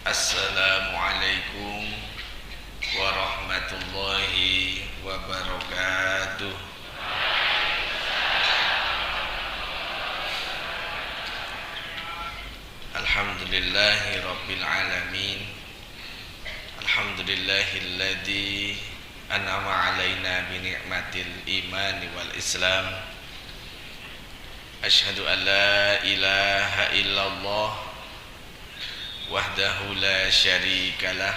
Assalamualaikum warahmatullahi wabarakatuh. Alhamdulillahi rabbil alamin. Alhamdulillahilladzi an'ama alaina bi ni'matil iman wal islam. Asyhadu an la ilaha illallah wahdahu la syarikalah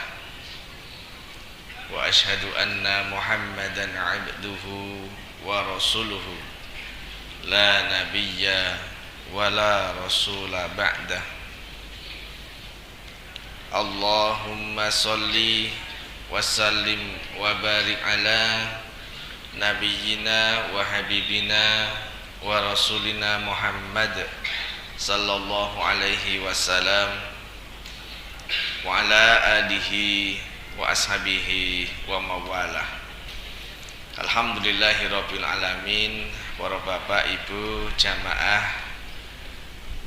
wa asyhadu anna Muhammadan abduhu wa rasuluhu la nabiyya wa la rasula ba'dah. Allahumma salli wa sallim wa barik ala nabiyyina wa habibina wa rasulina Muhammad sallallahu alaihi wasallam wa ala alihi wa ashabihi wa mawalah. Alhamdulillahi rabbil alamin. Para bapak ibu jamaah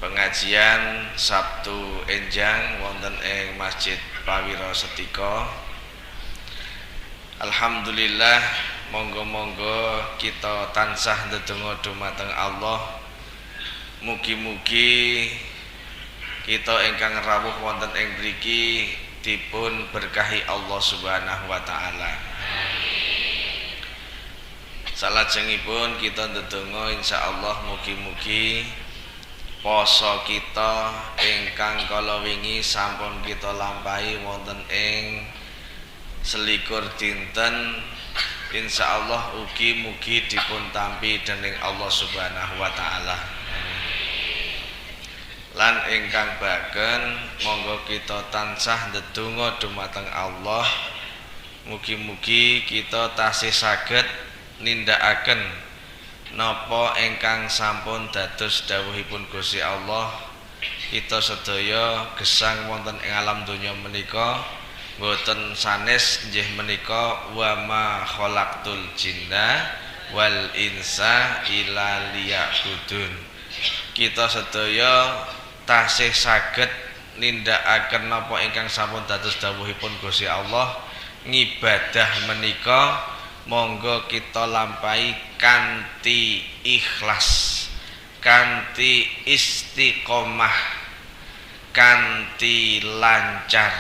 pengajian Sabtu enjang wonten ing Masjid Pawiro Setika. Alhamdulillah, monggo-monggo kita tansah ndedonga dumateng Allah. Mugi-mugi kita ingkang rawuh wonten ing mriki dipun berkahi Allah Subhanahu wa taala. Salajengipun kita ndedonga insyaallah mugi-mugi poso kita ingkang kala wingi sampun kita lampahi wonten ing selikur dinten, insyaallah ugi-mugi dipun tampi dening Allah Subhanahu wa taala. Lan ingkang baken monggo kita tansah ndedonga dumateng Allah, mugi-mugi kita tasih saged nindakaken napa ingkang sampun dados dawuhipun Gusti Allah. Kita sedaya gesang wonten ing alam donya menika boten sanes nggih menika wa ma khalaqtul jinna wal insa illa liya'budun. Kita sedaya tasih saged nindakaken napa ingkang sampun dados dawuhipun Gusti Allah. Ngibadah menika monggo kita lampahi kanthi ikhlas, kanthi istiqomah, kanthi lancar,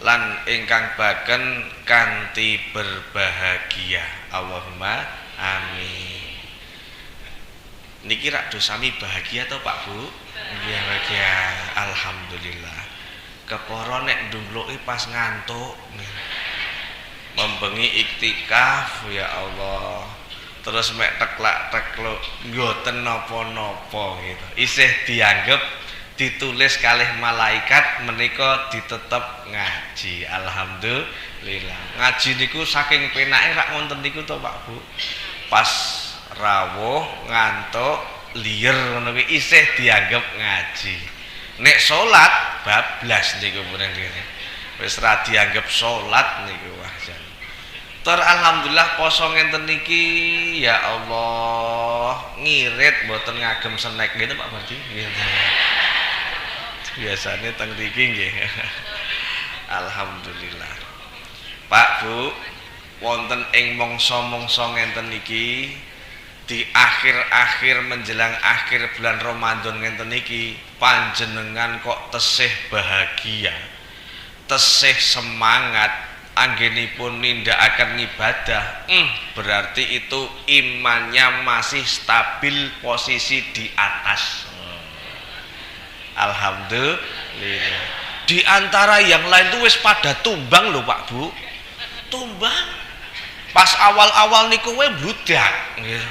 lan ingkang baken kanthi berbahagia. Allahumma amin. Niki rak dosami bahagia to Pak Bu? Iya bahagia. Alhamdulillah. Keporo nek ndungluki pas ngantuk. Membengi iktikaf ya Allah. Terus mek teklak-tekluk mboten napa-napa gitu. Isih dianggep ditulis kalih malaikat menika ditetep ngaji. Alhamdulillah. Ngaji niku saking penake rak wonten niku to Pak Bu. Pas rawuh ngantuk liyer ngono kuwi isih dianggep ngaji. Nek salat bablas niku punen kene. Wis ra dianggep salat niku wah jan. Tur alhamdulillah poso ngenten niki ya Allah ngirit mboten ngagem snack gitu Pak Bardi. Biasane teng mriki nggih. Alhamdulillah. Pak Bu, wonten ing mangsa-mangsa ngenten niki di akhir-akhir menjelang akhir bulan Ramadan ngenten niki panjenengan kok tesih bahagia, tesih semangat anggenipun nindakaken ibadah. Berarti itu imannya masih stabil posisi di atas. Alhamdulillah. Di antara yang lain tuh wis pada tumbang lho Pak Bu. Tumbang. Pas awal-awal niku we bludak nggih.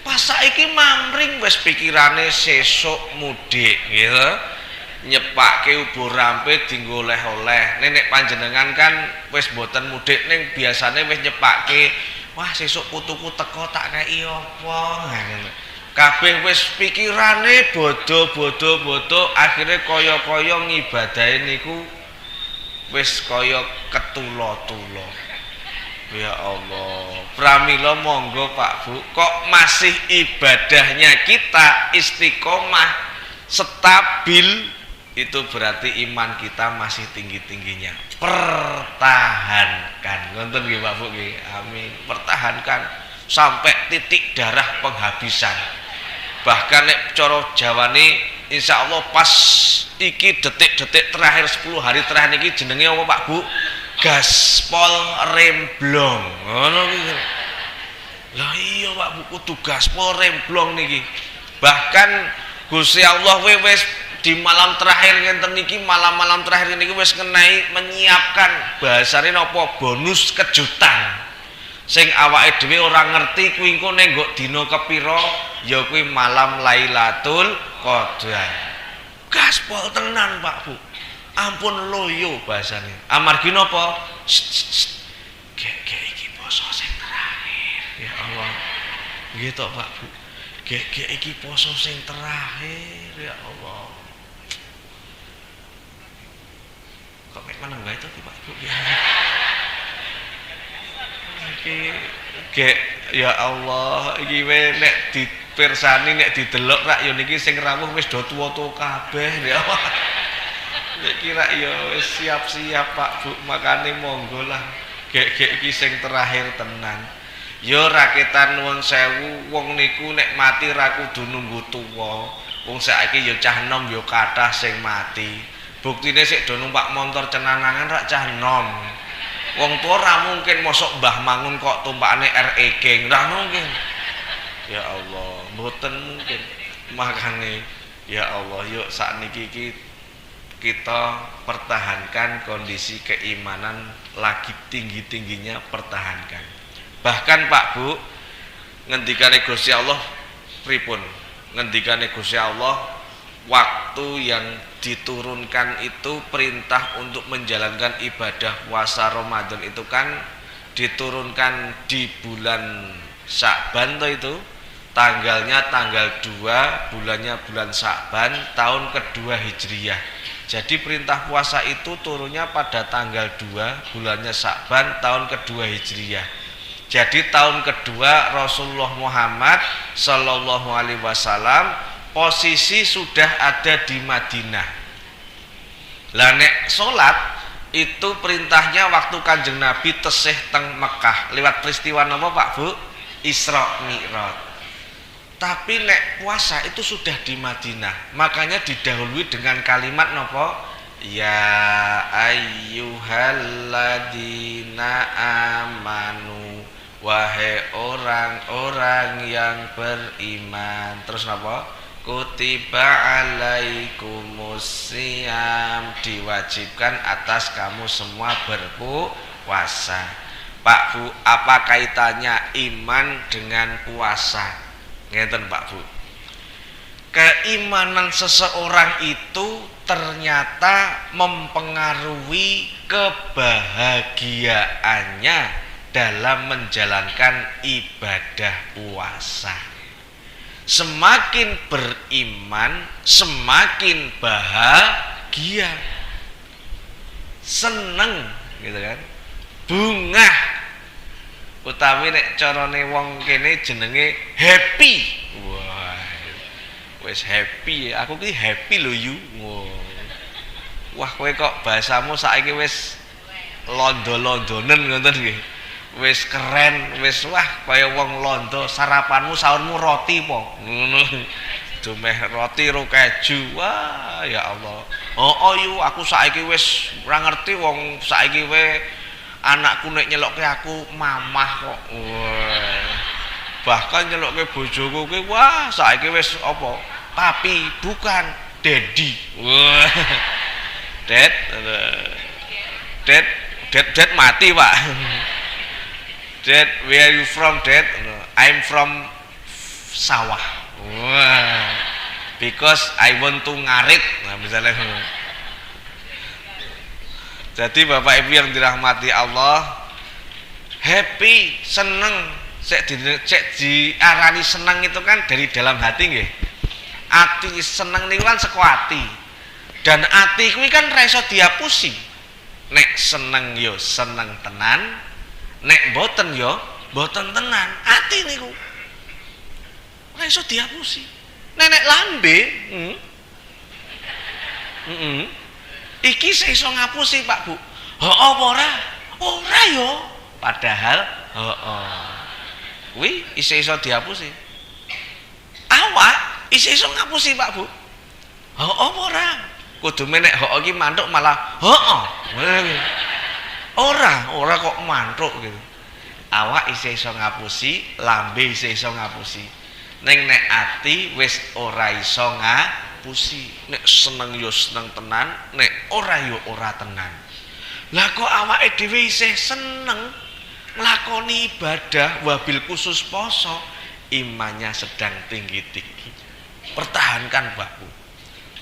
Pas saiki mamring wis pikirane sesuk mudik gitu. Nyepake ubur rampe dinggo oleh-oleh. Nenek panjenengan kan wis boten mudik ning biasane wis nyepake, wah sesuk putuku teko tak kei apa ngono. Kabeh wis pikirane bodho akhire kaya-kaya ngibadahe niku wis kaya ketula-tula. Ya Allah, pramila monggo Pak Bu, kok masih ibadahnya kita istiqomah, stabil, itu berarti iman kita masih tinggi-tingginya. Pertahankan, ngoten nggih Pak Bu nggih. Amin. Pertahankan sampai titik darah penghabisan. Bahkan nek cara Jawane insyaallah pas iki detik-detik terakhir 10 hari terakhir niki jenenge apa Pak Bu? Gaspol remblong. Ngono kuwi. Lah iya Pak Bu, kudu gaspol remblong niki. Bahkan Gusti Allah wis di malam terakhir ngenten niki, malam-malam terakhir niki wis ngenai menyiapkan bahasane napa bonus kejutan sing awake dhewe ora ngerti kuwi engko ning nggo dina kepira, ya kuwi malam Lailatul Qadar. Gaspol tenan Pak Bu, ampun loyo bahasane. Amargi napa? Gek iki poso sing terakhir ya Allah. Nggih to Pak Bu, gek iki poso sing terakhir ya Allah. Kok mek meneng wae to Pak Bu ya. Iki gek ya Allah, iki we nek dipirsani nek didelok rak ya niki sing rawuh wis do tuwa-tuwa kabeh ya Allah. Nek kira ya wis siap-siap Pak Bu, makane monggo lah. Gek iki sing terakhir tenan. Ya raketan nuwun sewu, wong niku nek mati ra kudu nunggu tuwa. Wong saiki ya cah enom ya kathah sing mati. Buktine sik do numpak montor cenanangan rak cah enom. Wong tua ora mungkin mosok Mbah Mangun kok tumpakane RE King, ora mungkin. Ya Allah, mboten mungkin. Makane ya Allah, yuk sakniki iki kita pertahankan kondisi keimanan lagi tinggi-tingginya, pertahankan. Bahkan Pak Bu, ngendikane Gusti Allah pripun? Ngendikane Gusti Allah, waktu yang diturunkan itu perintah untuk menjalankan ibadah puasa Ramadan itu kan diturunkan di bulan Sya'ban toh itu, tanggalnya tanggal 2, bulannya bulan Sya'ban, tahun kedua Hijriyah. Jadi perintah puasa itu turunnya pada tanggal 2, bulannya Sya'ban, tahun kedua Hijriyah. Jadi tahun kedua Rasulullah Muhammad Sallallahu Alaihi Wasallam posisi sudah ada di Madinah. Lah nek salat itu perintahnya waktu Kanjeng Nabi tesih teng Mekah lewat peristiwa napa Pak Bu? Isra Mi'raj. Tapi nek puasa itu sudah di Madinah. Makanya didahului dengan kalimat napa? Ya ayyuhalladzina amanu, wahai orang-orang yang beriman. Terus napa? Kutiba alaikumusiyam, diwajibkan atas kamu semua berpuasa. Pak Bu, apa kaitannya iman dengan puasa? Ngeten Pak Bu. Keimanan seseorang itu ternyata mempengaruhi kebahagiaannya dalam menjalankan ibadah puasa. Semakin beriman, semakin bahagia, seneng, gitu kan? Bungah, utawi nek carane wong kene jenenge happy. Wah, wis happy, aku ki happy lho yu. Wah, kowe kok bahasamu saiki wis londo-londonen ngoten nggih. Wis keren, wis wah kaya wong londo. Sarapanmu sahurmu roti po ngono. Dumeh roti ro keju. Wah ya Allah. Oh yu aku saiki wis ora ngerti wong saiki we anakku nek nyelokke aku mamah kok. Wah. Bahkan nyelokke bojoku kuwi wah saiki wis apa? Papi bukan daddy. Wah. Dad mati, Pak. Dad, where you from, Dad? I'm from sawah. Wah. Because I want to ngarit. Nah, misalnya. Jadi Bapak Ibu yang dirahmati Allah, happy, seneng. Cek diarani seneng itu kan dari dalam hati nggih. Ati seneng niku kan saka ati. Dan ati kuwi kan ra iso diapusi. Nek seneng yo seneng tenan, nek boten yo boten tenan. Ati niku ora iso diapusi. Nenek lambe Iki saya iso ngapusi Pak Bu. Apa ora? Ora yo. Padahal kuwi iso dihapusi. Awak iso ngapusi Pak Bu. Apa ora? Kudu menek iki mantuk malah ora kok mantuk gitu. Awak iso ngapusi, lambe iso ngapusi. Ning nek ati wis ora iso ngapusi. Nek seneng yo seneng tenan, nek ora yo ora tenan. Lah kok awake dhewe isih seneng nglakoni ibadah wabil khusus poso, imannya sedang tinggi-tinggi. Pertahankan Pak Bu.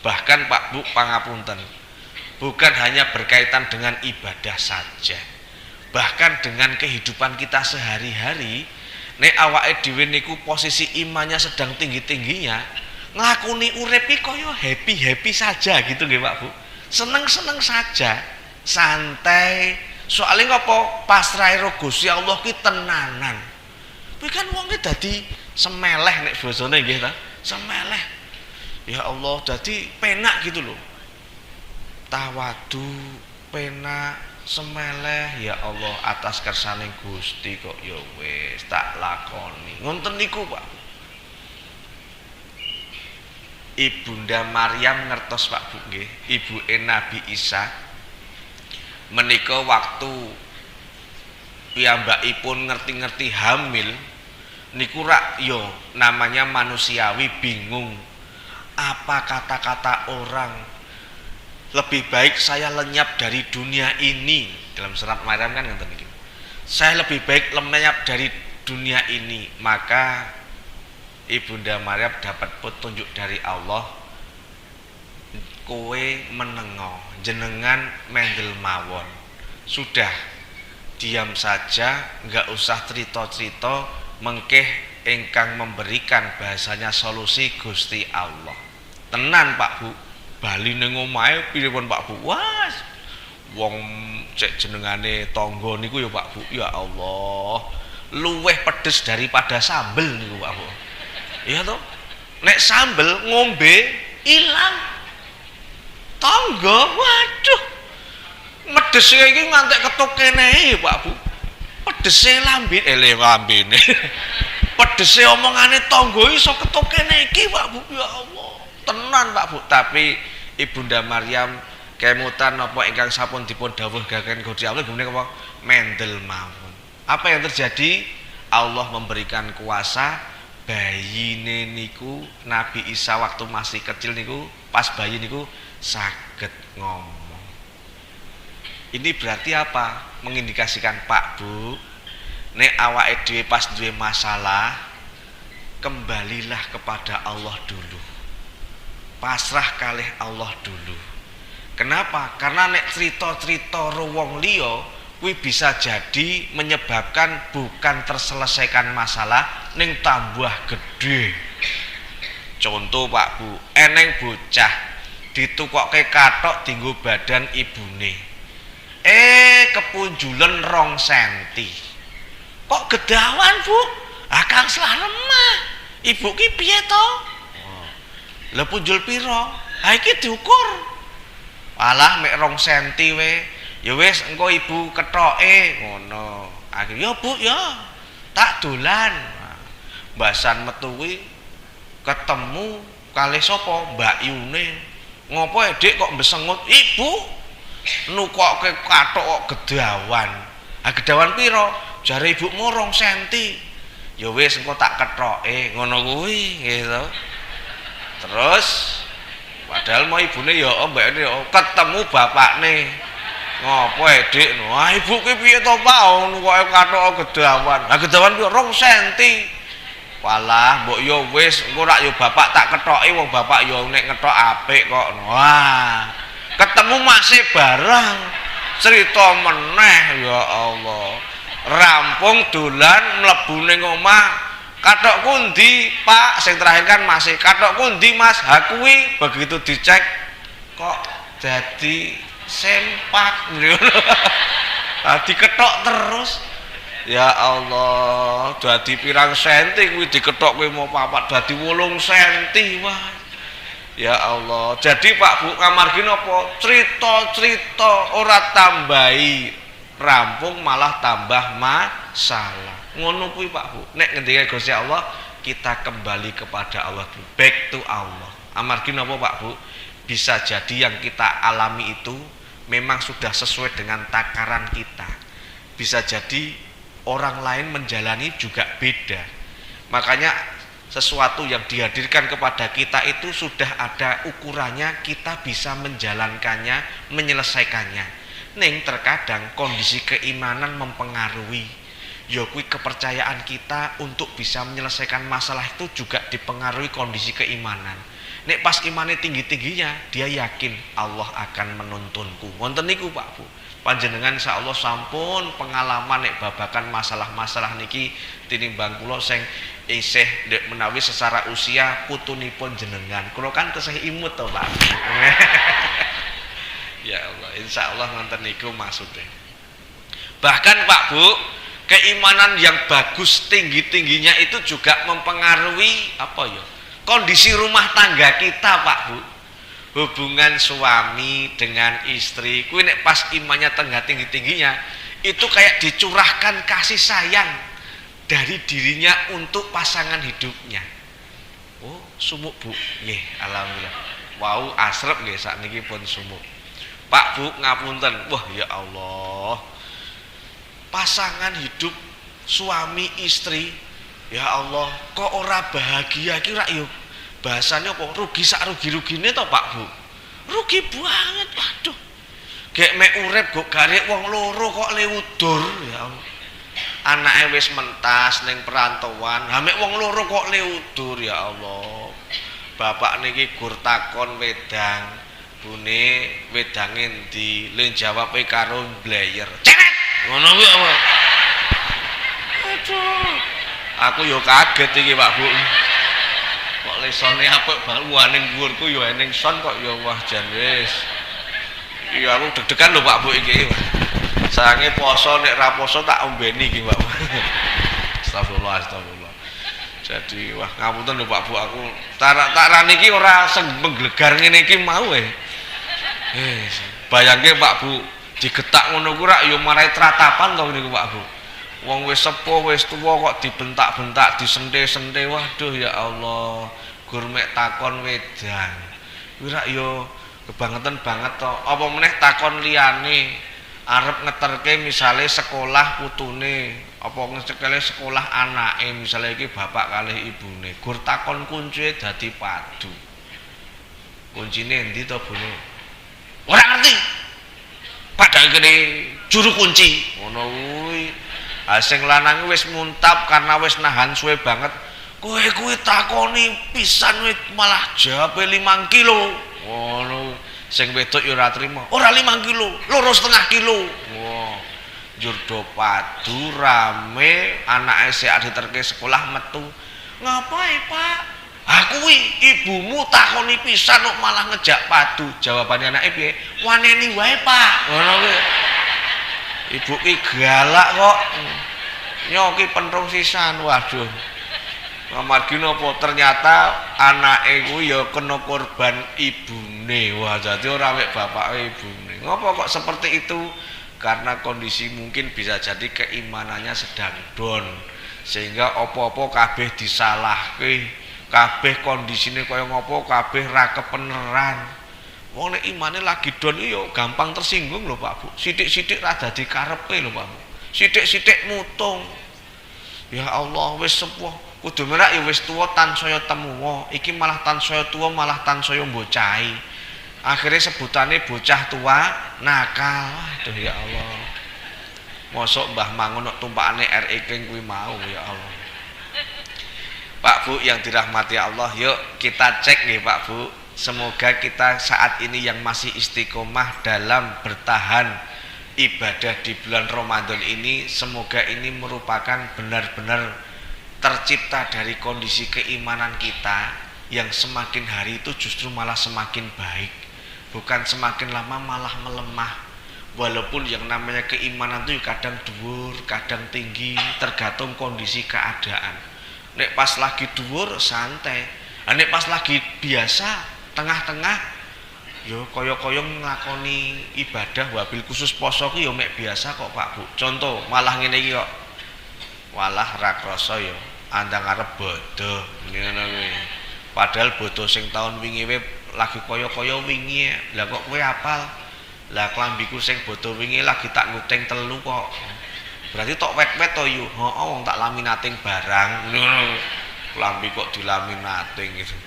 Bahkan Pak Bu pangapunten, bukan hanya berkaitan dengan ibadah saja, bahkan dengan kehidupan kita sehari-hari. Nek awake dhewe niku posisi imannya sedang tinggi-tingginya, nglakoni urip iki kaya happy-happy saja gitu nggih Pak Bu. Seneng-seneng saja, santai. Soalnya ngopo pasrah karo Gusti Allah ki tenanan. Kuwi kan wonge dadi semeleh nek basane nggih ta? Semeleh. Ya Allah, dadi penak gitu loh. Tawadu, penak, semeleh, ya Allah, atas kersane Gusti kok ya wis tak lakoni. Ngoten niku Pak. Ibunda Maryam ngertos Pak Bu nggih, ibuke Nabi Isa menika waktu piyambakipun ngerti-ngerti hamil niku rak yo namanya manusiawi bingung. Apa kata-kata orang, lebih baik saya lenyap dari dunia ini. Dalam surat Maryam kan ngeten iki. Saya lebih baik lenyap dari dunia ini. Maka Ibunda Maryam dapat petunjuk dari Allah. Kowe menengo, jenengan mendel mawon. Sudah diam saja, enggak usah cerita-cerita, mengkeh ingkang memberikan bahasanya solusi Gusti Allah. Tenan Pak Bu, bali ning omahe pripun Pak Bu? Wah, wong cek jenengane tangga niku ya Pak Bu. Ya Allah, luweh pedes daripada sambel niku Pak Bu. Iya toh? Nek sambel ngombe ilang. Tangga, waduh. Medese iki ngantek ketuk kene Pak Bu. Pedese lambene. Pedese omongane tangga iso ketuk kene iki Pak Bu. Ya Allah. Tenan Pak Bu, tapi Ibunda Maryam kemutan apa ingkang sampun dipun dawuhaken Gusti Allah gumene apa mendel mawon. Apa yang terjadi? Allah memberikan kuasa bayine niku Nabi Isa waktu masih kecil niku, pas bayi niku saged ngomong. Ini berarti apa? Mengindikasikan Pak Bu, nek awake dhewe pas duwe masalah, kembalilah kepada Allah dulu. Pasrah kalih Allah dulu. Kenapa? Karena nek cerita-cerita wong liya kuwi bisa jadi menyebabkan bukan terselesaikan masalah ning tambah gede. Contoh Pak Bu, eneng bocah ditukokke kathok dienggo badan ibune. Kepunjulen 2 senti. Kok gedawan Bu? Kang selah lemah. Ibu ki piye to? Lah punjul piro? Iki diukur. Alah mek 2 senti we. Ya wis engko ibu kethoke ngono. Akhire ya Bu ya. Tak dolan. Mbasan metu kuwi ketemu kalih sapa? Mbak Yune. Ngopo Dik kok mbesengut? Ibu nukokke kathok kok gedawan. Gedawan piro? Jare ibumu 2 senti. Ya wis engko tak kethoke ngono kuwi gitu. Terus padahal mau ibune ya mbakne ketemu bapakne. Ngopo Dik? Wah ibu ki piye to Pak? Nukoke kathok gedawan. Gedawan piro? 2 senti. Walah mbok yo wis engko rak yo bapak tak kethoki wong bapak yo nek ngethok apik kok. Wah, ketemu masih barang. Cerita meneh ya Allah. Rampung dolan mlebu ning omah. Kathokku ndi, Pak? Sing terakhir kan masih kathokku ndi, Mas? Ha kuwi begitu dicek kok dadi sempak ngono. Diketok terus. Ya Allah, dadi pirang senti kuwi diketok kowe mau papat dadi 8 senti. Wah. Ya Allah. Jadi Pak Bu amargi napa? Cerita-cerita ora tambahi rampung malah tambah masalah. Ngono kuwi Pak Bu. Nek ngendika Gusti Allah, kita kembali kepada Allah. Back to Allah. Amargi napa Pak Bu? Bisa jadi yang kita alami itu memang sudah sesuai dengan takaran kita. Bisa jadi orang lain menjalani juga beda. Makanya sesuatu yang dihadirkan kepada kita itu sudah ada ukurannya, kita bisa menjalankannya, menyelesaikannya. Ning terkadang kondisi keimanan mempengaruhi. Ya kuwi kepercayaan kita untuk bisa menyelesaikan masalah itu juga dipengaruhi kondisi keimanan. Nek pas imannya tinggi-tingginya, dia yakin Allah akan menuntunku. Wonten niku Pak Bu. Panjenengan insyaallah sampun pengalaman nek babakan masalah-masalah niki tinimbang kula sing isih ndek menawi secara usia putunipun jenengan. Kula kan tesih imut to Pak. Ya Allah, insyaallah ngoten niku maksudnya. Bahkan Pak Bu, keimanan yang bagus tinggi-tingginya itu juga mempengaruhi apa ya? Kondisi rumah tangga kita Pak Bu. Hubungan suami dengan istri kuwi nek pas imannya tengah tinggi-tingginya itu kayak dicurahkan kasih sayang dari dirinya untuk pasangan hidupnya. Oh, sumuk Bu. Nggih, alhamdulillah. Wau asrep nggih sakniki pun sumuk. Pak Bu ngapunten. Wah, ya Allah. Pasangan hidup suami istri, ya Allah, kok ora bahagia kira yuk. Bahasanya apa? Rugi sak rugi-rugine to Pak Bu. Rugi banget, waduh. Gek mek urip kok garek wong loro kok lewudur, ya Allah. Anake wis mentas ning perantauan, ha mek wong loro kok lewudur, ya Allah. Bapak niki gur takon wedang, bune wedange endi? Le jawabe karo blayer. Cewek. Ngono kuwi apa? Aduh. Aku yo kaget iki Pak Bu. Kok lesone apik banget ning dhuwurku ya ening son kok ya wah jan wis. Iya aku deg-degan lho Pak Bu iki. Sange poso nek ra poso tak ombeni iki Pak. Astagfirullah, astagfirullah. Jadi wah ngapunten lho Pak Bu aku tak niki ora mengglegar ngene iki mau bayangke Pak Bu digetak ngono ku rak ya marai tratapan to niku Pak Bu. Wong wis sepuh wis tuwa kok dibentak-bentak disente-sente, waduh ya Allah. Gur mek takon wedang kuwi rak yo kebangetan banget to. Apa meneh takon liyane arep ngeterke misale sekolah putune, apa ngecekele sekolah anake, misale iki bapak kalih ibune. Gur takon kuncine dadi padu. Kuncine endi to, Bune? Ora ngerti. Padahal kene juru kunci. Ngono kuwi. Sing lanang wis muntap karena wis nahan suwe banget. Kowe kuwi takoni pisan wis malah jawabe 5 kilo. Ngono. Sing wedok ya ora trima. Ora 5 kilo, 2,5 kilo. Wah. Njur do padu rame, anake sik diterke sekolah metu. Ngapain, Pak? Aku kuwi ibumu takoni pisan kok malah ngejak padu. Jawabane anake piye? Waneni wae, Pak. Ngono kuwi. Ibu ki galak kok. Nyoki penrung sisan, waduh. Amargi napa ternyata anake kuwi ya kena korban ibune. Wah, dadi ora wek bapake ibune. Ngopo kok seperti itu? Karena kondisi mungkin bisa jadi keimanannya sedang down. Sehingga apa-apa kabeh disalahke, kabeh kondisine kaya ngopo kabeh ra kepeneran. Wong nek imane lagi down iki yo gampang tersinggung lho Pak Bu. Sithik-sithik ra dadi karepe lho Pak Bu. Sithik-sithik mutung. Ya Allah wis sepuh, kudu merak ya wis tuwa tansaya temu. Iki malah tansaya tuwa malah tansaya bocahi. Akhirnya sebutannya bocah tua nakal. Aduh ya Allah. Mosok Mbah Mangun nek tumpakane RE King kuwi mau ya Allah. Pak Bu yang dirahmati Allah, yuk kita cek nih Pak Bu. Semoga kita saat ini yang masih istiqomah dalam bertahan ibadah di bulan Ramadan ini, semoga ini merupakan benar-benar tercipta dari kondisi keimanan kita yang semakin hari itu justru malah semakin baik, bukan semakin lama malah melemah. Walaupun yang namanya keimanan itu kadang dhuwur, kadang tinggi, tergantung kondisi keadaan. Nek pas lagi dhuwur santai, nek pas lagi biasa tengah-tengah yo kaya-kaya nglakoni ibadah wabil khusus poso ki yo mek biasa kok Pak Bu. Contoh malah ngene iki kok. Walah ra krasa yo andang arep bodho ngono kuwi. Padahal bodho sing taun wingi lagi kaya-kaya wingi. Lah kok kowe apal? Lah klambiku sing bodho wingi lagi tak nguting 3 kok. Berarti tok wet-wet to yo. Heeh wong tak laminating barang. Ngono. Klambi kok dilaminating gitu.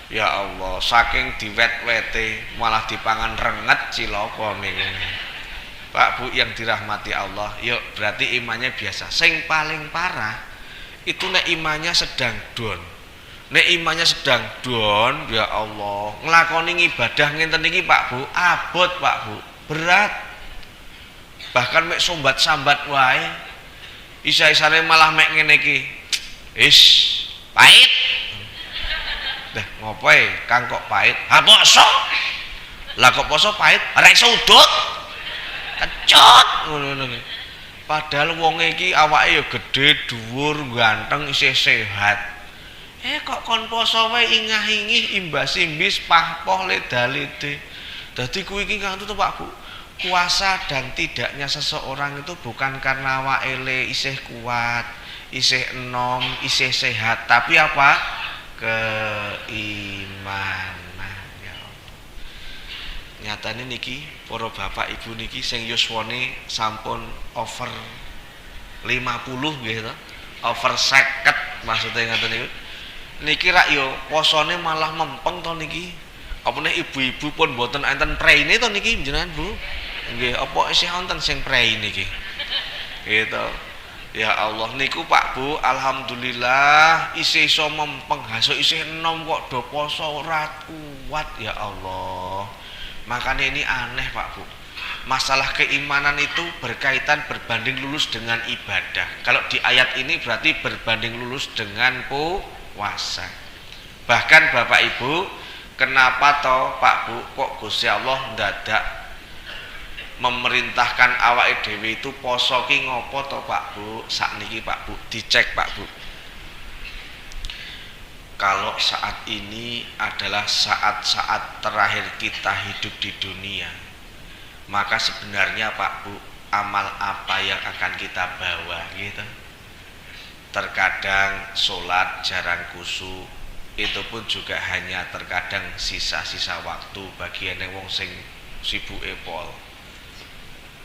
Ya Allah, saking diwet-wete malah dipangan renget cilaka niku. Pak Bu yang dirahmati Allah, yuk berarti imannya biasa. Sing paling parah itu nek imannya sedang down. Nek imannya sedang down, ya Allah, nglakoni ibadah ngenten iki Pak Bu, abot Pak Bu, berat. Bahkan mek sombat-sambat wae. Isa-isane malah mek ngene iki. Is pahit. Dah ngopoe Kang kok pahit? Ha poso. Lah kok poso pahit? Ora iso udut. Kecut ngono. Padahal wong iki awake ya gedhe, dhuwur, ganteng, isih sehat. Kok kon poso wae ingah-ingih, imbas-imbis, pahpoh ledalede. Dadi kuwi iki Kang tuh Pak Bu. Kuasa dan tidaknya seseorang itu bukan karena awake isih kuat, isih enom, isih sehat, tapi apa? Keimanan ya Allah. Nyatane niki para bapak ibu niki sing yuswane sampun over 50 nggih to. Over 50 maksudnya ngoten niku. Niki rak yo posone malah mempeng to niki. Apa nek ibu-ibu pun mboten enten preine to niki jenengan Bu? Nggih, apa isih wonten sing prei niki? Gitu. Ya Allah niku Pak Bu, alhamdulillah isih iso mempeng, haso isih enom kok do poso ora kuat ya Allah. Makanya ini aneh Pak Bu. Masalah keimanan itu berkaitan berbanding lurus dengan ibadah. Kalau di ayat ini berarti berbanding lurus dengan puasa. Bahkan Bapak Ibu, kenapa toh Pak Bu kok Gusti Allah ndadak memerintahkan awake dhewe itu poso ki ngopo to Pak Bu? Sakniki Pak Bu, dicek Pak Bu. Kalau saat ini adalah saat-saat terakhir kita hidup di dunia, maka sebenarnya Pak Bu, amal apa yang akan kita bawa gitu? Terkadang sholat jarang khusyuk, itu pun juga hanya terkadang sisa-sisa waktu bagiane wong sing sibuke pol.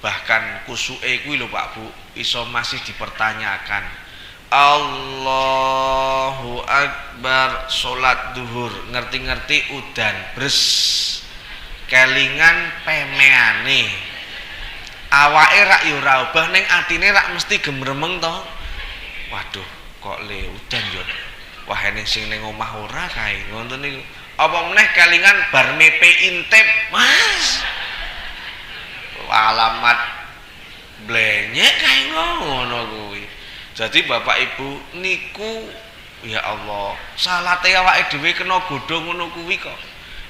Bahkan kusuke kuwi lho Pak Bu iso masih dipertanyakan. Allahu Akbar salat duhur ngerti-ngerti udan bres kelingan pemeane awake rak yo ora obah ning atine rak mesti gemremeng to. Waduh kok le udan yo. Wah ning sing ning omah ora kae ngoten niku. Apa meneh kelingan bar mepe intip Mas. Alamat blenyek kae ngono kuwi. Jadi Bapak Ibu niku ya Allah, salate awake dhewe kena godho ngono kuwi kok.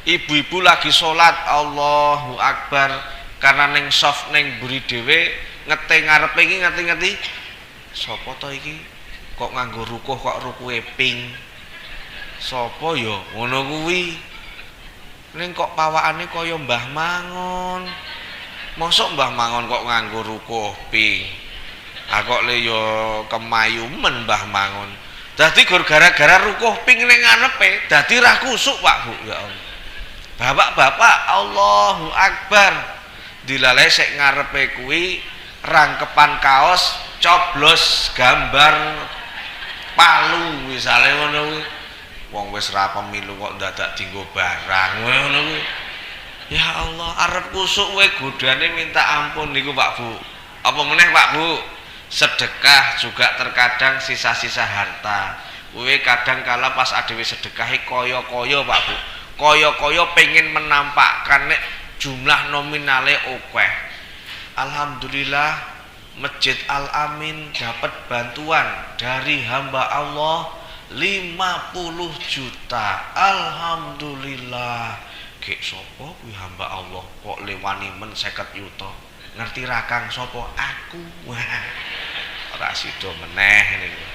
Ibu-ibu lagi salat Allahu Akbar karena ning soft ning mburi dhewe ngete ngarepe iki ngerti-ngerti sapa to iki kok nganggo rukuh kok rukuhe pink. Sapa ya ngono kuwi. Ning kok pawakane kaya Mbah Mangun. Mosok Mbah Mangun kok nganggo rukuh pink. Kok le yo kemayumen Mbah Mangun. Dadi gara-gara rukuh pink ning ngarepe dadi ra kusuk Pak Bu ya Allah. Bapak-bapak Allahu Akbar. Dilalai sik ngarepe kuwi rangkepan kaos coblos gambar palu misale ngono kuwi. Wong wis ra pemilu kok dadak dienggo barang ngono kuwi. Ya Allah, arep kusuk kowe godane minta ampun niku Pak Bu. Apa meneh Pak Bu? Sedekah juga terkadang sisa-sisa harta. Kowe kadang kala pas adewe sedekahi kaya-kaya Pak Bu. Kaya-kaya pengen menampakkan nek jumlah nominale akeh. Alhamdulillah Masjid Al Amin dapat bantuan dari hamba Allah 50 juta. Alhamdulillah. Gek sapa kuwi hamba Allah kok lewani men 50 yuta. Ngerti ra Kang sapa? Aku. Wah. Ora sida meneh niku.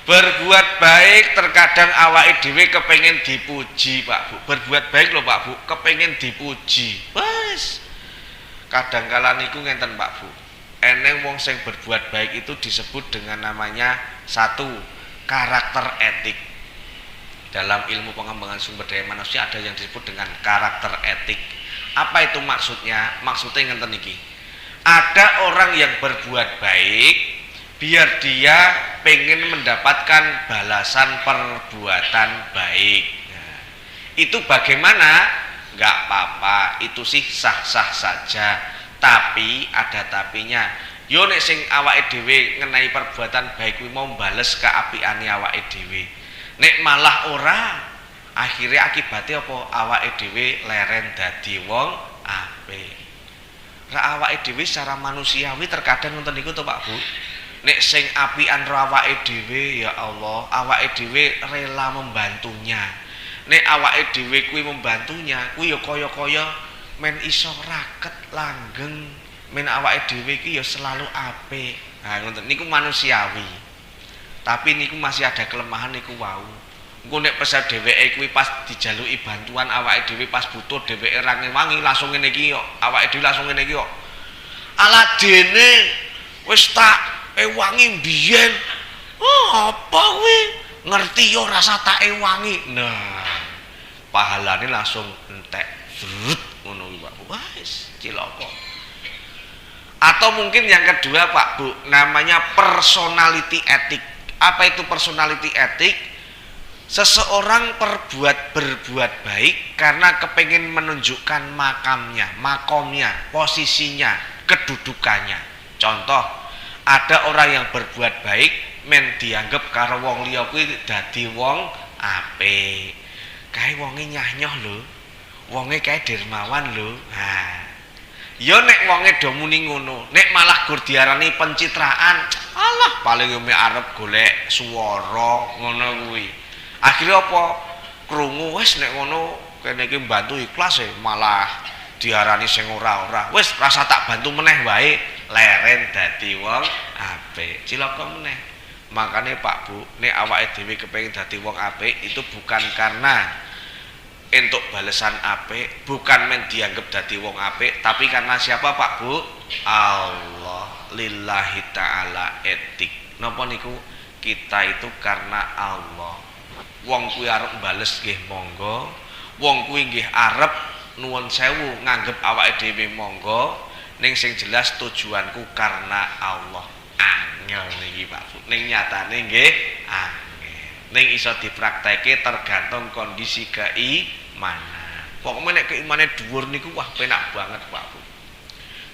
Berbuat baik terkadang awake dhewe kepengin dipuji, Pak Bu. Berbuat baik lho Pak Bu, kepengin dipuji. Wes. Kadangkala niku ngenten Pak Bu. Eneng wong sing berbuat baik itu disebut dengan namanya satu, karakter etik. Dalam ilmu pengembangan sumber daya manusia ada yang disebut dengan karakter etik. Apa itu maksudnya? Maksudnya ngenten iki. Ada orang yang berbuat baik biar dia pengen mendapatkan balasan perbuatan baik. Nah, itu bagaimana? Nggak apa-apa, itu sih sah-sah saja. Tapi ada tapinya. Yo nek sing awake dhewe ngenai perbuatan baik kuwi mau bales keapiane awake dhewe. Nek malah ora, akhirnya akibatnya apa? Awake dhewe leren dadi wong apik. Ra awake dhewe secara manusiawi terkadang ngoten niku to Pak Bu. Nek sing apian ro awake dhewe, ya Allah, awake dhewe rela membantunya. Nek awake dhewe kuwi membantunya, kuwi ya kaya-kaya men iso raket langgeng, men awake dhewe iki ya selalu apik. Nah, ngoten niku manusiawi. Tapi niku masih ada kelemahan niku wau. Engko nek pesat dheweke kuwi pas dijaluki bantuan awake dhewe pas butuh dheweke ra ngewangi langsung ngene iki kok. Awake dhewe langsung ngene iki kok. Aladene wis tak ewangi biyen. Oh, apa kuwi? Ngerti yo rasa tak ewangi. Nah, pahalane langsung entek. Zrut ngono kuwi Pak. Wis cilaka. Atau mungkin yang kedua Pak Bu, namanya personality etik. Apa itu personality etik? Seseorang berbuat baik karena kepingin menunjukkan makomnya, posisinya, kedudukannya. Contoh, ada orang yang berbuat baik men dianggap karo wong liya kuwi dadi wong apik. Kae wonge nyah-nyoh lho. Wonge kae dermawan lho. Nah, ya nek wonge do muni ngono, nek malah gur diarani pencitraan, alah paling yo mek arep golek swara ngono kuwi. Akhirnya apa? Krungu wis nek ngono kene iki mbantu ikhlas malah diarani sing ora-ora. Wis rasa tak bantu meneh wae, leren dadi wong apik. Cilaka meneh. Makane Pak Bu, nek awake dhewe kepengin dadi wong apik itu bukan karena entuk balesan apik, bukan men dianggap dadi wong apik, tapi karena siapa Pak Bu? Allah, lillahi ta'ala etik. Napa niku? Kita itu karena Allah. Wong kuwi arep bales nggih monggo, wong kuwi nggih arep nuwun sewu nganggep awake dhewe monggo, ning sing jelas tujuanku karena Allah. Angel niki Pak Bu. Ning nyatane nggih angel. Ning iso dipraktekke tergantung kondisi keimanan. Pokoknya nek keimane dhuwur niku wah penak banget Pak Bu.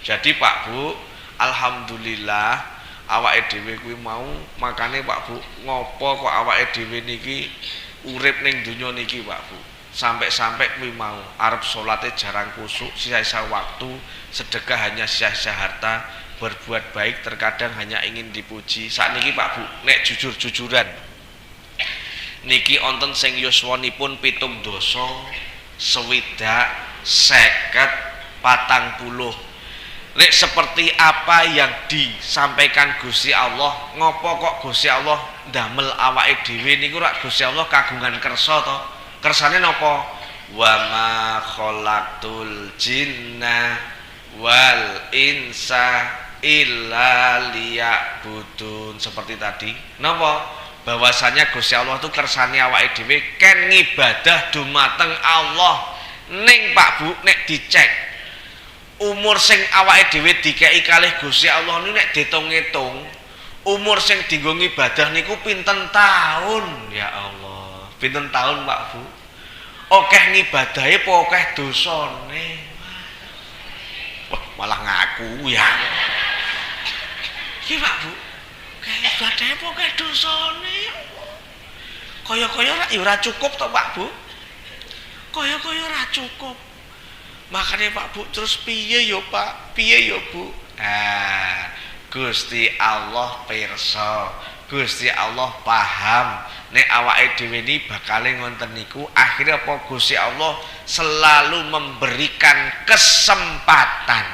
Jadi Pak Bu, alhamdulillah awake dhewe kuwi mau makane Pak Bu, ngopo kok awake dhewe niki urip ning donya niki Pak Bu. Sampai-sampai kuwi mau arep salate jarang kusuk, sisa-sisa waktu, sedekah hanya sisa-sisa harta, berbuat baik terkadang hanya ingin dipuji. Sakniki Pak Bu, nek jujur-jujuran niki onten sing yuswanipun 7 dosa, 60, 50, 40. Nek seperti apa yang disampaikan Gusti Allah, ngopo kok Gusti Allah ndamel awake dhewe niku rak Gusti Allah kagungan kersa to? Kersane napa? Wa ma khalaqtul jinna wal insa illa liya'budun. Seperti tadi. Napa? Bahwasanya Gusti Allah itu kersane awake dhewe ken ngibadah dumateng Allah. Ning Pak Bu nek dicek umur sing awake dhewe dikeki kalih Gusti Allah niku nek ditung-itung umur sing dienggo ngibadah niku pinten taun ya Allah. Pinten tahun Pak Bu? Okeh ngibadahe apa okeh dosane? Wah, malah ngaku ya. Iki Pak Bu, okeh ngibadahe apa okeh dosane? Kaya-kaya ora cukup to Pak Bu? Kaya-kaya ora cukup. Makanya Pak Bu terus piye yo Pak? Piye yo Bu? Gusti Allah pirsa. Gusti Allah paham nek awake dhewe ni bakale ngonten niku. Akhirnya apa? Gusti Allah selalu memberikan kesempatan.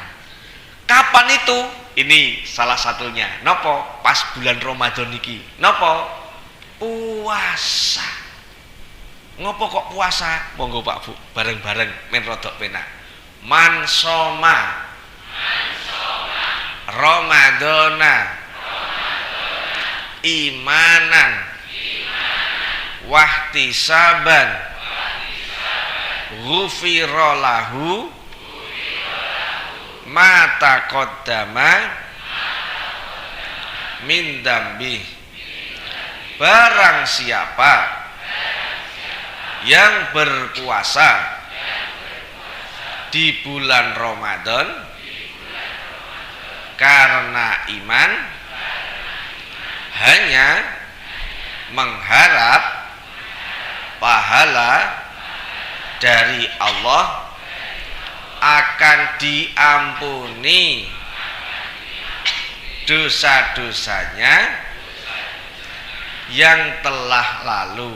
Kapan itu? Ini salah satunya. Napa? Pas bulan Ramadan niki. Napa? puasa. Ngopo kok puasa? Monggo Pak Bu, bareng-bareng men rodok penak. Man soma Ramadana imanan wahtisaban ghufira lahu ma taqaddama min dambi. Barang siapa yang berpuasa di bulan Ramadan karena iman, hanya mengharap pahala dari Allah, akan diampuni dosa-dosanya yang telah lalu.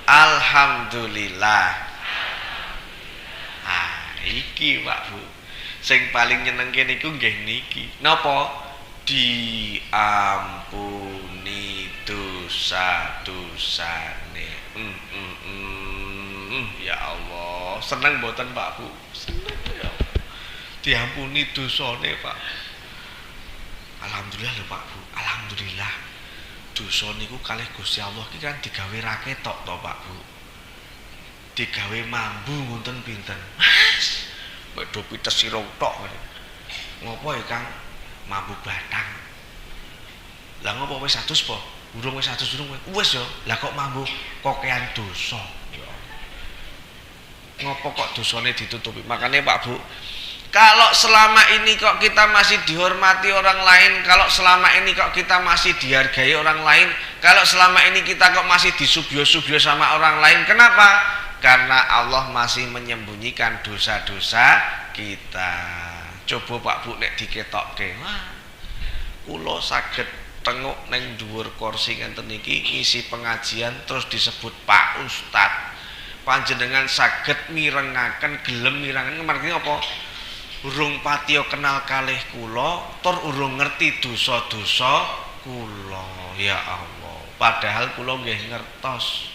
Alhamdulillah. Iki Pak Bu, sing paling nyenengke niku nggih niki. Napa? Diampuni dosa-dosane. Ya Allah, seneng mboten Pak Bu? Seneng ya. Diampuni dosane Pak. Alhamdulillah lho Pak Bu. Alhamdulillah. Dosa niku kalih Gusti Allah iki kan digawe ra ketok to Pak Bu. Digawe mambu ngoten pinten. Mas, medho pites sira tok. Ngopo ya Kang? Mambu batang. Lah ngopo wis 100 po? Urung wis 100 durung. Wis ya. Lah kok mambu kokean dosa. Ngopo kok dosane ditutupi? Makanya Pak Bu, kalau selama ini kok kita masih dihormati orang lain, kalau selama ini kok kita masih dihargai orang lain, kalau selama ini kita kok masih disubyo-subyo sama orang lain, kenapa? Karena Allah masih menyembunyikan dosa-dosa kita. Coba Pak Bu nek diketokke, wah, kula saged tengok neng dhuwur kursi ngenten iki ngisi pengajian terus disebut Pak Ustad. Panjenengan saged mirengaken, gelem mirengaken margi apa? Urung patiya kenal kalih kula, tur urung ngerti dosa-dosa kula. Ya Allah, padahal kula nggih ngertos.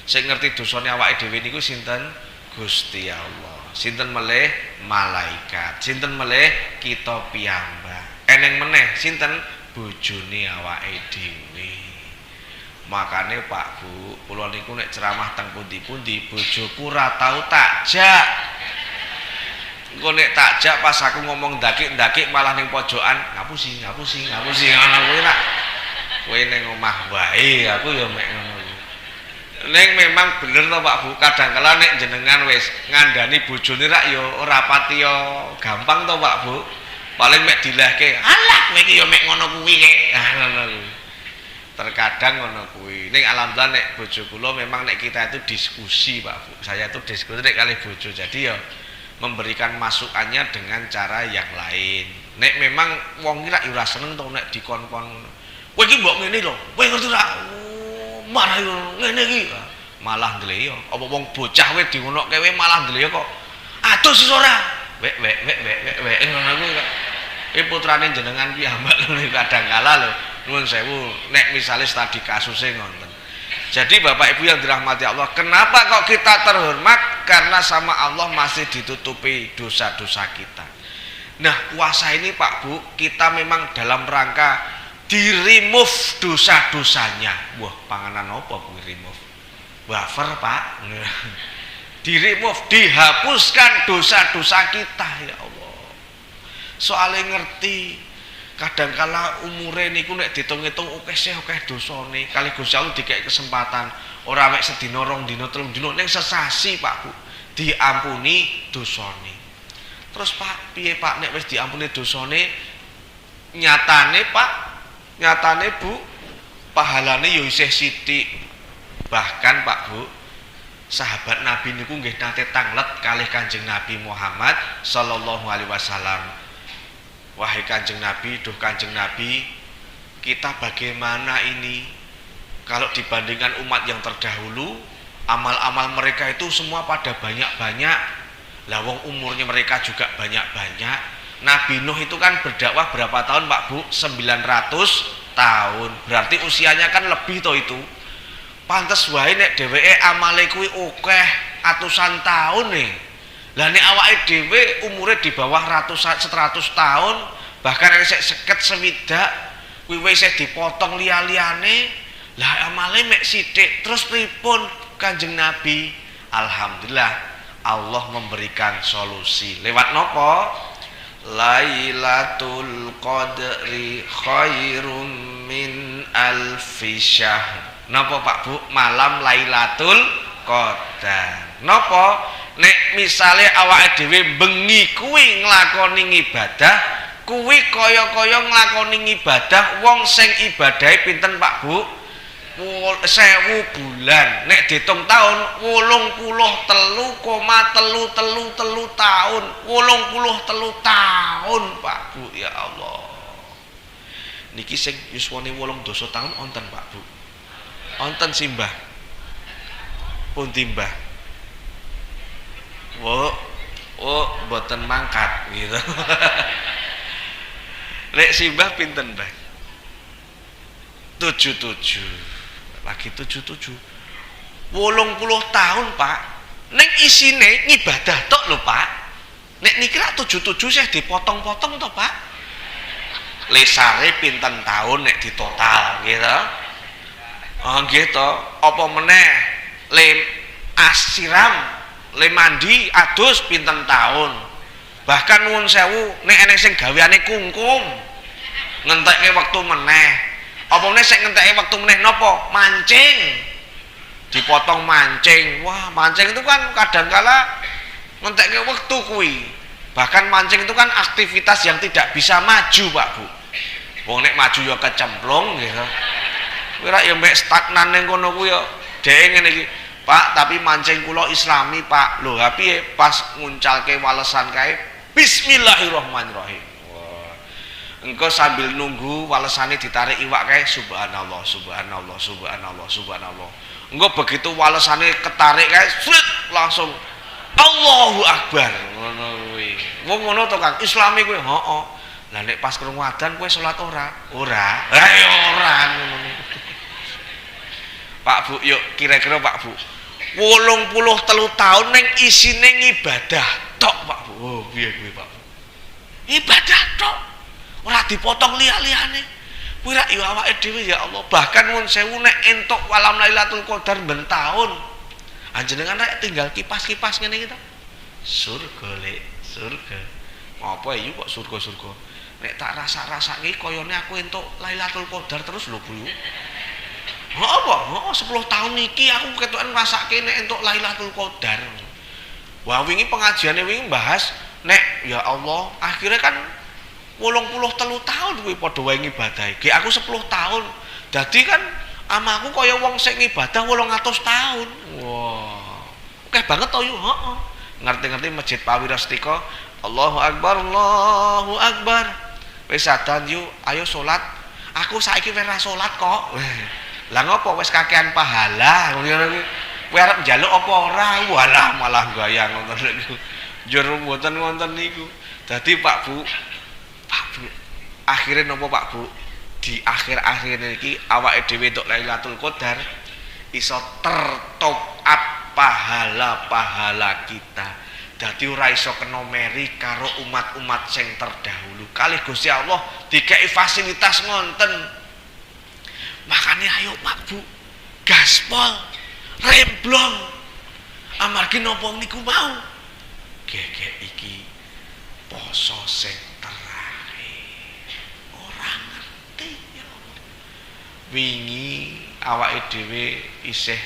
Sing ngerti dosane awake dhewe niku sinten? Gusti Allah. Sinten melih? Malaikat. Sinten melih? Kita piyambak. Eneng meneh sinten? Bojone awake dhewe. Makane Pak Bu, kula niku nek ceramah teng pundi-pundi bojoku ora tau takjak. Engko nek takjak pas aku ngomong ndakik-ndakik malah ning pojokan, ngapusi ngono kuwi nak. Kowe ning omah wae, aku ya mek ngono. Ning memang bener to Pak Bu, kadang-kala nek jenengan wis ngandani bojone rak ya ora pati ya gampang to Pak Bu. Paling mek dilehke, alah kowe iki ya mek ngono kuwi kek. Ngono kuwi. Terkadang ngono kuwi. Ning alhamdulillah nek bojo kula memang nek kita itu diskusi Pak Bu. Saya itu diskusi nek kali bojo. Jadi ya memberikan masukannya dengan cara yang lain. Nek memang wong iki rak ora seneng to nek dikon-kon. Kowe iki mbok ngene lho. Kowe ngerti rak? Marah yo ngene iki. Malah ndleyo. Apa wong bocah kowe dingonokke kowe malah ndleyo kok. Atus iso ora? Wek ngono kuwi kok. Putrane jenengan piyambak kadang-kala lho. Nuwun sewu nek misalnya tadi kasusnya ngonten. Jadi Bapak Ibu yang dirahmati Allah, kenapa kok kita terhormat? Karena sama Allah masih ditutupi dosa-dosa kita. Nah puasa ini Pak Bu, kita memang dalam rangka di-remove dosa-dosanya. Wah panganan apa Bu remove? Wafer Pak. Di-remove, dihapuskan dosa-dosa kita ya Allah. Soalnya ngerti kadangkala umure niku nek ditung-itung akeh dosane, kali Gusti Allah dikek kesempatan ora mek sedina rong dina telung dina ning sesasi Pak Bu diampuni dosane. Terus Pak piye Pak nek wis diampuni dosane nyatane Pak, nyatane Bu pahalane ya isih sithik. Bahkan Pak Bu sahabat Nabi niku nggih nate tanglet kalih Kanjeng Nabi Muhammad sallallahu alaihi wasallam. Wahai Kanjeng Nabi, duh Kanjeng Nabi, kita bagaimana ini? Kalau dibandingkan umat yang terdahulu, amal-amal mereka itu semua pada banyak-banyak. Lah wong umurnya mereka juga banyak-banyak. Nabi Nuh itu kan berdakwah berapa tahun Pak Bu? 900 tahun. Berarti usianya kan lebih toh itu. Pantes wae nek dheweke amale kuwi akeh atusan tahun nih. Lah nek awake dhewe umure di bawah 100 tahun, bahkan nek seket sewidak kuwi wis dipotong liya-liyane, lah amale mek sithik terus pripun Kanjeng Nabi? Alhamdulillah Allah memberikan solusi. Lewat nopo? Lailatul Qadri khairum min alfi syahr. Napa Pak Bu? Malam Lailatul Qadar. Napa? Nek misale awake dhewe bengi kuwi nglakoni ibadah, kuwi kaya-kaya nglakoni ibadah wong sing ibadahe pinten Pak Bu? 1000 bulan. Nek diitung tahun 83,333 tahun. 83 tahun Pak Bu, ya Allah. Niki sing yuswane 8 tahun onten Pak Bu. Onten simbah. Pundi Mbah? Mboten mangkat gitu. Lek simbah pinten Mbah? 77. Lagi 77. 80 tahun Pak. Ning isine ngibadah tok lho Pak. Nek niki lak 77 sih dipotong-potong to Pak. Lesare pinten tahun nek ditotal gitu. Oh nggih to. Apa meneh le asiram, le mandi adus pinten tahun. Bahkan nuwun sewu nek enek sing gaweane kungkum. Ngentekke wektu meneh. Apa meneh sing ngentekke wektu meneh napa? Mancing. Dipotong mancing. Wah, mancing itu kan kadangkala ngentekke wektu kuwi. Bahkan mancing itu kan aktivitas yang tidak bisa maju, Pak Bu. Wong nek maju ya kecemplung gitu. Kuwi rak ya mek stagnan ning kono kuwi ya dhek ngene iki. Pak, tapi mancing kula Islami, Pak. Lho, piye pas nguncalke walesan kae bismillahirrahmanirrahim. Wah. Engko sambil nunggu walesane ditarik iwak kae subhanallah, subhanallah, subhanallah, subhanallah. Engko begitu walesane ketarik kae langsung Allahu Akbar. Ngono kuwi. Wong ngono to Kang, Islami kuwi, heeh. Lah nek pas krungu adzan kowe salat ora? Ora. Lah ya ora ngono. Pak Bu, yuk kira-kira Pak Bu. 83 tahun ning isine ibadah tok Pak Bu. Oh, piye kuwi Pak Bu? Ibadah tok. Ora dipotong liya-liyane. Kuwi rak yo awake dhewe ya Allah. Bahkan mun sewu nek entuk malam Lailatul Qadar ben taun. Anjenengan rek tinggal kipas-kipas ngene iki to. Surga lek, surga. Apa iki kok surga-surga? Nek tak rasa-rasake koyone aku entuk Lailatul Qadar terus lho Bu. Apa? 10 tahun niki aku ketukan ngrasake nek entuk Lailatul Qadar. Wah wingi pengajiane wingi bahas nek ya Allah, akhirnya kan 83 tahun kuwi padha wae ngibadahi. Ge aku 10 tahun. Dadi kan amaku kaya wong sing ngibadah 800 tahun. Wah. Oke banget to yo, heeh. Ngerti-ngerti masjid Pawirastika, Allahu Akbar, Allahu Akbar. Wis sadan yuk, ayo salat. Aku saiki wis ora salat kok. Lah ngopo wis kakean pahala ngono kuwi. Kowe arep njaluk apa ora? Walah malah gayang ngoten niku. Njur mboten wonten niku. Dadi Pak Bu, akhirnya napa Pak Bu? Di akhir-akhir niki awake dhewe entuk Lailatul Qadar iso tertop up pahala-pahala kita. Dadi ora iso kena meri karo umat-umat sing terdahulu. Kalih Gusti Allah dikei fasilitas ngonten. Makanya ayo Pak Bu, gaspol, remblong, amargi nopo niku mau, gege iki poso sing terakhir, orang ngerti ya. Wingi awake dhewe isih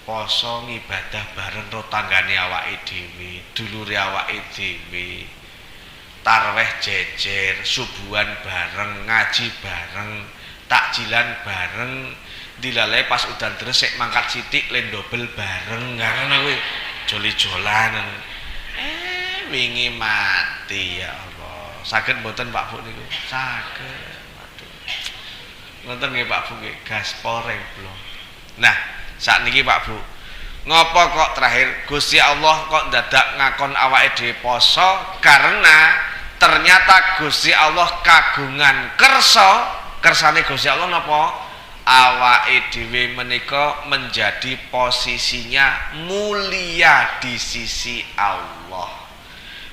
poso ngibadah bareng karo tanggane awake dhewe, dulure awake dhewe, tarweh jejer, subuhan bareng, ngaji bareng. Takjilan bareng dilalai pas udan deres sik mangkat sithik le ndobel bareng ngono kuwi joli-jolan wingi mati ya Allah saged mboten Pak Bu niku saged waduh ngoten nggih Pak Bu nggih gaspol remblong. Nah sakniki Pak Bu ngopo kok terakhir Gusti Allah kok dadak ngakon awake dhewe poso karena ternyata Gusti Allah kagungan kersa kersane Gusti Allah napa? Awake dhewe menika menjadi posisinya mulia di sisi Allah.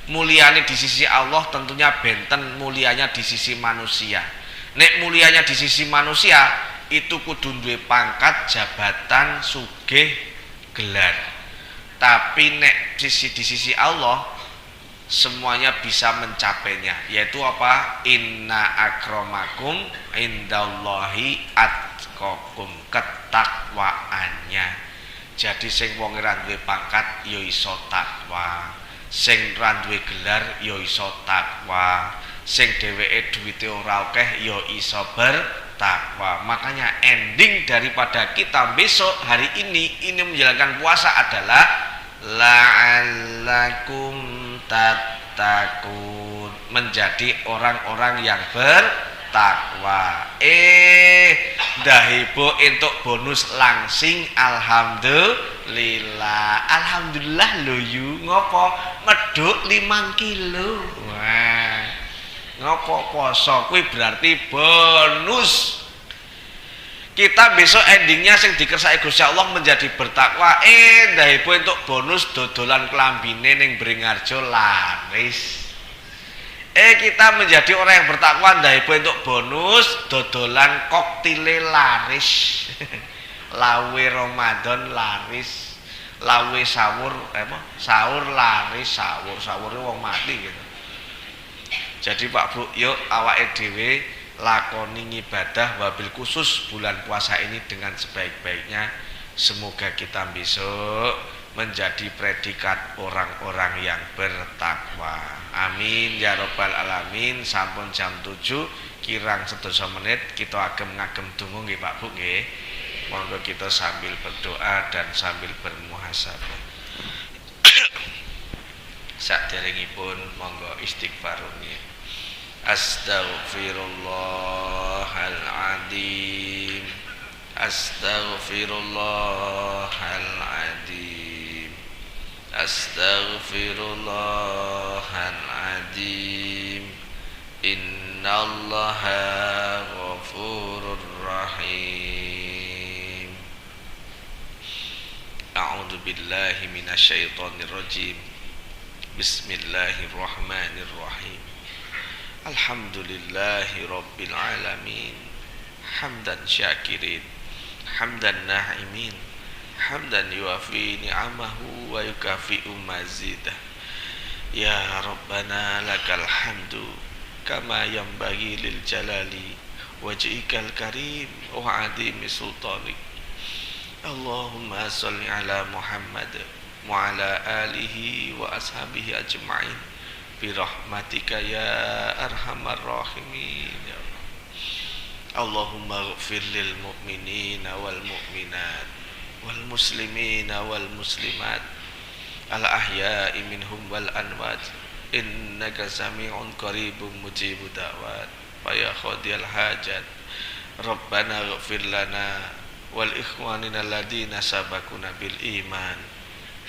Mulianya di sisi Allah tentunya benten mulianya di sisi manusia. Nek mulianya di sisi manusia itu kudu duwe pangkat, jabatan, sugih, gelar. Tapi nek di sisi Allah semuanya bisa mencapainya, yaitu apa? Inna akramakum indallahi atqakum, ketakwaannya. Jadi sing wong ora duwe pangkat ya iso takwa, sing ra duwe gelar ya iso takwa, sing dheweke duwite ora akeh ya iso bertakwa. Makanya ending daripada kita besok hari ini menjalankan puasa adalah la'allakum tattaqun, menjadi orang-orang yang bertakwa. Dahibo entuk bonus langsing alhamdulillah. Alhamdulillah lho yu, ngopo medhuk 5 kilo. Wah. Ngopo poso kuwi berarti bonus. Kita besok endingnya sing dikersake Gusti Allah menjadi bertakwa. Dahibo entuk bonus dodolan klambine ning Bringarjo laris. Kita menjadi orang yang bertakwa, dahibo entuk bonus dodolan koktile laris. Lawe Ramadan laris. Lawe sahur sahur laris, sahur wong mati gitu. Jadi Pak Bu, yuk awake dhewe lakoni ibadah wabil khusus bulan puasa ini dengan sebaik-baiknya. Semoga kita besok menjadi predikat orang-orang yang bertakwa. Amin ya robbal alamin. Sampun jam 7 kirang 1 menit kita agem-ngagem donga nggih Pak Bu nggih. Monggo kita sambil berdoa dan sambil bermuhasabah. Saderengipun monggo istighfar. Astaghfirullahaladzim. Astaghfirullahaladzim. Astaghfirullahaladzim. Innallaha ghafurur rahim. A'udzu billahi minasyaitonir rajim. Bismillahirrahmanirrahim. Alhamdulillahi rabbil alamin. Hamdan syakirin, hamdan na'imin, hamdan yuafi ni'amahu wa yukafi'u mazidah. Ya Rabbana lakal hamdu kama yanbaghi lil jalali wajhikal karim wa adimi sultanik. Allahumma salli ala Muhammad wa ala alihi wa ashabihi ajma'in birahmatika ya arhamar rahimin ya Allah. Allahumma ighfir lil mu'minina wal mu'minat wal muslimina wal muslimat al ahya'i minhum wal anwat innaka sami'un qaribun mujibud da'wat fa ya qadiyal hajat. Rabbana ighfir lana wal ikhwanina alladhina sabaquna bil iman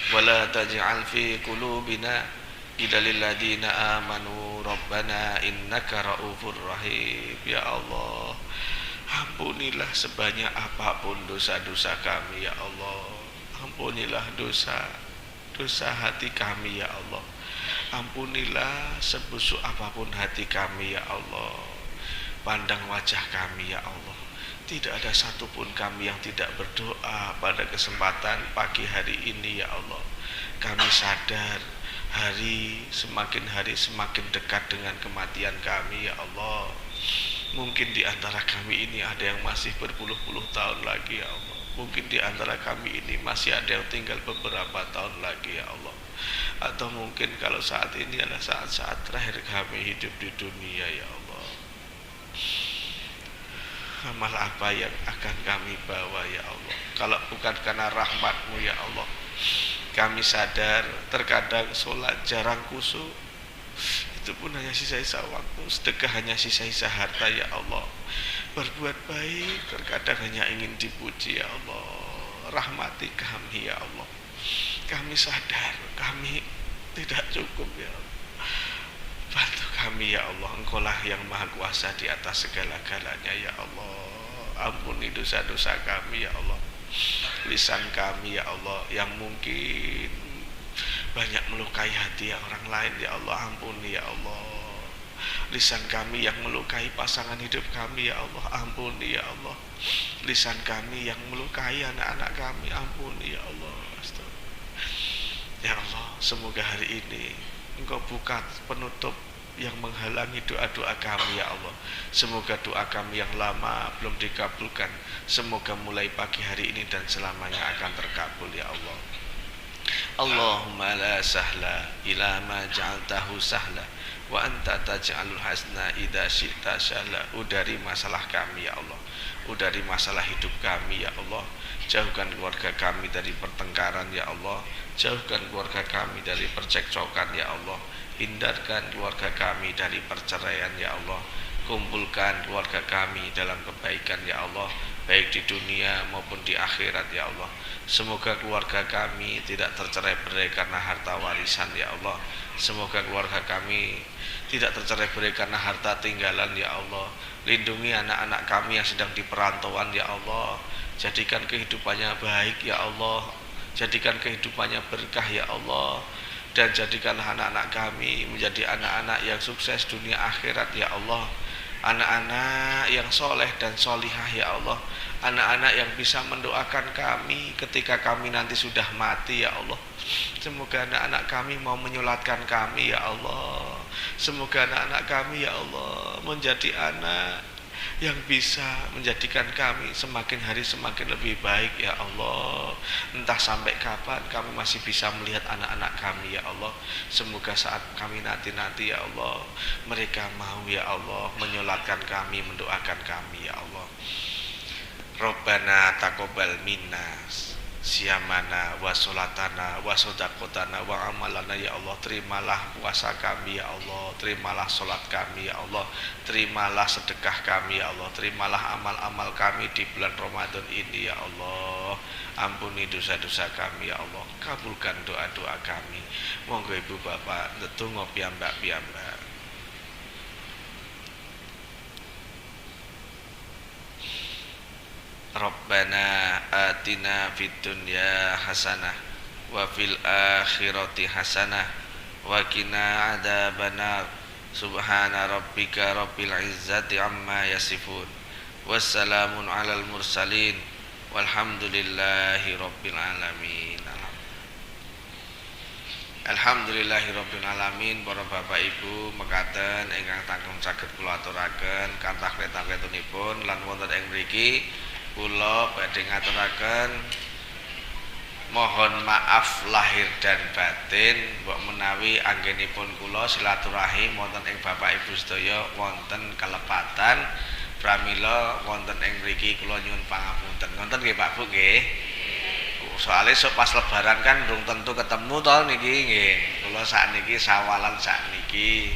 wa la taj'al fi qulubina Idalil ladina amanu Rabbana innaka raufur rahim. Ya Allah, ampunilah sebanyak apapun dosa-dosa kami ya Allah. Ampunilah dosa hati kami ya Allah. Ampunilah sebusuk apapun hati kami ya Allah. Pandang wajah kami ya Allah. Tidak ada satupun kami yang tidak berdoa pada kesempatan pagi hari ini ya Allah. Kami sadar semakin hari semakin dekat dengan kematian kami ya Allah. Mungkin di antara kami ini ada yang masih berpuluh-puluh tahun lagi ya Allah. Mungkin di antara kami ini masih ada yang tinggal beberapa tahun lagi ya Allah. Atau mungkin kalau saat ini adalah saat-saat terakhir kami hidup di dunia ya Allah. Amal apa yang akan kami bawa ya Allah, kalau bukan karena rahmat-Mu ya Allah. Kami sadar terkadang sholat jarang khusyuk, itu pun hanya sisa-sisa waktu, sedekah hanya sisa-sisa harta ya Allah. Berbuat baik terkadang hanya ingin dipuji ya Allah. Rahmati kami ya Allah. Kami sadar kami tidak cukup ya Allah. Bantu kami ya Allah, Engkaulah yang maha kuasa di atas segala-galanya ya Allah. Ampuni dosa-dosa kami ya Allah. Lisan kami ya Allah yang mungkin banyak melukai hati orang lain ya Allah, ampuni ya Allah. Lisan kami yang melukai pasangan hidup kami ya Allah, ampuni ya Allah. Lisan kami yang melukai anak-anak kami, ampuni ya Allah. Ya Allah, semoga hari ini Engkau buka penutup yang menghalangi doa-doa kami ya Allah. Semoga doa kami yang lama belum dikabulkan, semoga mulai pagi hari ini dan selamanya akan terkabul ya Allah. Allahumma la sahla ila ma ja'altahu sahla wa anta taj'alul hasna idza syi'ta sahla. Udari masalah kami ya Allah, udari masalah hidup kami ya Allah. Jauhkan keluarga kami dari pertengkaran ya Allah, jauhkan keluarga kami dari percekcokan ya Allah. Hindarkan keluarga kami dari perceraian ya Allah. Kumpulkan keluarga kami dalam kebaikan ya Allah, baik di dunia maupun di akhirat ya Allah. Semoga keluarga kami tidak tercerai-berai karena harta warisan ya Allah. Semoga keluarga kami tidak tercerai-berai karena harta tinggalan ya Allah. Lindungi anak-anak kami yang sedang di perantauan ya Allah. Jadikan kehidupannya baik ya Allah, jadikan kehidupannya berkah ya Allah. Dan jadikanlah anak-anak kami menjadi anak-anak yang sukses dunia akhirat ya Allah. Anak-anak yang soleh dan solihah ya Allah. Anak-anak yang bisa mendoakan kami ketika kami nanti sudah mati ya Allah. Semoga anak-anak kami mau menyolatkan kami ya Allah. Semoga anak-anak kami ya Allah menjadi anak yang bisa menjadikan kami semakin hari semakin lebih baik ya Allah. Entah sampai kapan kami masih bisa melihat anak-anak kami ya Allah. Semoga saat kami nanti ya Allah, mereka mau ya Allah menyolatkan kami, mendoakan kami ya Allah. Rabbana taqabbal minna siyamana wa sholatana wa sodakotana wa amalana ya Allah. Terimalah puasa kami ya Allah, terimalah sholat kami ya Allah, terimalah sedekah kami ya Allah, terimalah amal-amal kami di bulan Ramadan ini ya Allah. Ampuni dosa-dosa kami ya Allah, kabulkan doa-doa kami. Monggo ibu bapak ndedonga piyambak-piyambak. Rabbana atina fid dunya hasanah wa fil akhirati hasanah wa qina adzabannar. Subhana rabbika rabbil izzati amma yasifun. Wassalamun alal mursalin walhamdulillahi rabbil alamin. Alhamdulillahi rabbil alamin. Para bapak ibu mekaten ingkang tanggung saged kula aturaken kathah kreta-kretunipun lan wonten ing mriki kula badhe ngaturaken mohon maaf lahir dan batin mbok menawi anggenipun kula silaturahim wonten ing bapak ibu sedaya wonten kelepatan pramila wonten ing mriki kula nyuwun pangapunten. Wonten nggih Pak Bu nggih. Soale sok pas lebaran kan belum tentu ketemu to niki nggih. Kula sakniki sawalan sakniki.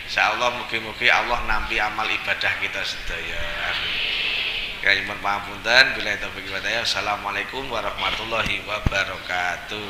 Insyaallah mugi-mugi Allah nampi amal ibadah kita sedaya. Amin. Kaya nyuwun pangapunten, billahi taufiq wal hidayah. Assalamualaikum warahmatullahi wabarakatuh.